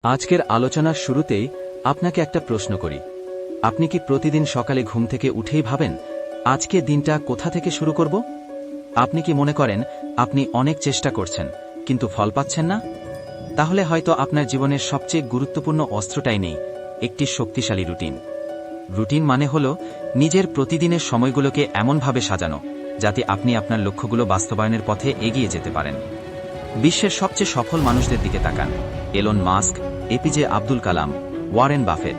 আজকের আলোচনার শুরুতেই আপনাকে একটা প্রশ্ন করি। আপনি কি প্রতিদিন সকালে ঘুম থেকে উঠেই ভাবেন, আজকে দিনটা কোথা থেকে শুরু করব? আপনি কি মনে করেন আপনি অনেক চেষ্টা করছেন কিন্তু ফল পাচ্ছেন না? তাহলে হয়তো আপনার জীবনের সবচেয়ে গুরুত্বপূর্ণ অস্ত্রটাই নেই, একটি শক্তিশালী রুটিন। রুটিন মানে হল নিজের প্রতিদিনের সময়গুলোকে এমনভাবে সাজানো যাতে আপনি আপনার লক্ষ্যগুলো বাস্তবায়নের পথে এগিয়ে যেতে পারেন। বিশ্বের সবচেয়ে সফল মানুষদের দিকে তাকান, Elon Musk, APJ Abdul Kalam, Warren Buffett.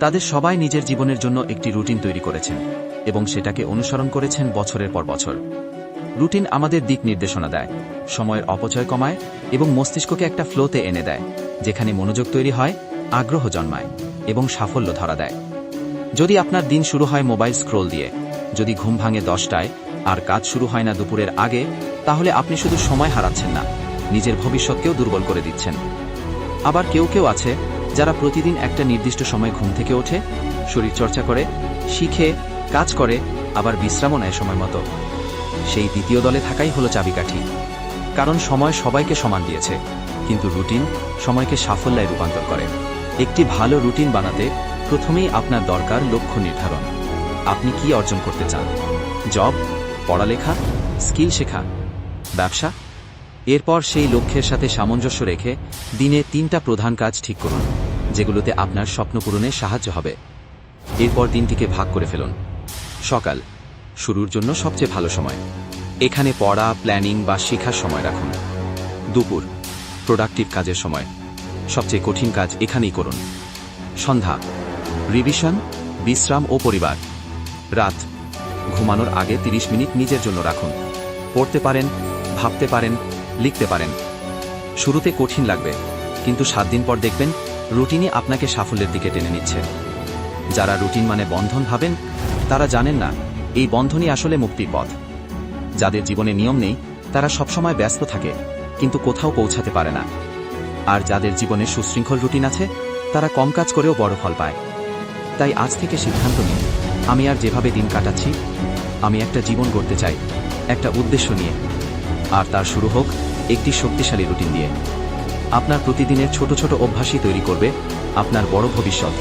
তাদের সবাই নিজের জীবনের জন্য একটি রুটিন তৈরি করেছেন এবং সেটাকে অনুসরণ করেছেন বছরের পর বছর। রুটিন আমাদের দিক নির্দেশনা দেয়, সময়ের অপচয় কমায় এবং মস্তিষ্ককে একটা ফ্লোতে এনে দেয়, যেখানে মনোযোগ তৈরি হয়, আগ্রহ জন্মায় এবং সাফল্য ধরা দেয়। যদি আপনার দিন শুরু হয় মোবাইল স্ক্রোল দিয়ে, যদি ঘুম ভাঙে 10টায় আর কাজ শুরু হয় না দুপুরের আগে, তাহলে আপনি শুধু সময় হারাচ্ছেন না, নিজের ভবিষ্যৎকেও দুর্বল করে দিচ্ছেন। আবার কেউ কেউ আছে যারা প্রতিদিন একটা নির্দিষ্ট সময় ঘুম থেকে ওঠে, শরীরচর্চা করে, শিখে, কাজ করে, আবার বিশ্রামও নেয় সময় মতো। সেই দ্বিতীয় দলে থাকাই হলো চাবিকাঠি। কারণ সময় সবাইকে সমান দিয়েছে, কিন্তু রুটিন সময়কে সাফল্যে রূপান্তর করে। একটি ভালো রুটিন বানাতে প্রথমেই আপনার দরকার লক্ষ্য নির্ধারণ। আপনি কি অর্জন করতে চান? জব, পড়ালেখা, স্কিল শেখা, ব্যবসা? এরপর সেই লক্ষ্যের সাথে সামঞ্জস্য রেখে দিনে 3টা প্রধান কাজ ঠিক করুন, যেগুলোতে আপনার স্বপ্ন পূরণে সাহায্য হবে। এরপর দিনটিকে ভাগ করে ফেলুন। সকাল, শুরুর জন্য সবচেয়ে ভালো সময়, এখানে পড়া, প্ল্যানিং বা শেখার সময় রাখুন। দুপুর, প্রোডাক্টিভ কাজের সময়, সবচেয়ে কঠিন কাজ এখানেই করুন। সন্ধ্যা, রিভিশন, বিশ্রাম ও পরিবার। রাত, ঘুমানোর আগে 30 মিনিট নিজের জন্য রাখুন। পড়তে পারেন, ভাবতে পারেন, লিখতে পারেন। শুরুতে কঠিন লাগবে, কিন্তু 7 দিন পর দেখবেন রুটিনই আপনাকে সাফল্যের দিকে টেনে নিচ্ছে। যারা রুটিন মানে বন্ধন ভাবেন, তারা জানেন না এই বন্ধনই আসলে মুক্তির পথ। যাদের জীবনে নিয়ম নেই তারা সবসময় ব্যস্ত থাকে কিন্তু কোথাও পৌঁছাতে পারে না। আর যাদের জীবনে সুশৃঙ্খল রুটিন আছে তারা কম কাজ করেও বড় ফল পায়। তাই আজ থেকে সিদ্ধান্ত নিন, আমি আর যেভাবে দিন কাটাচ্ছি, আমি একটা জীবন গড়তে চাই, একটা উদ্দেশ্য নিয়ে। আর তার শুরু হোক একটি শক্তিশালী রুটিন দিয়ে। আপনার প্রতিদিনের ছোট ছোট অভ্যাসই তৈরি করবে আপনার বড় ভবিষ্যৎ।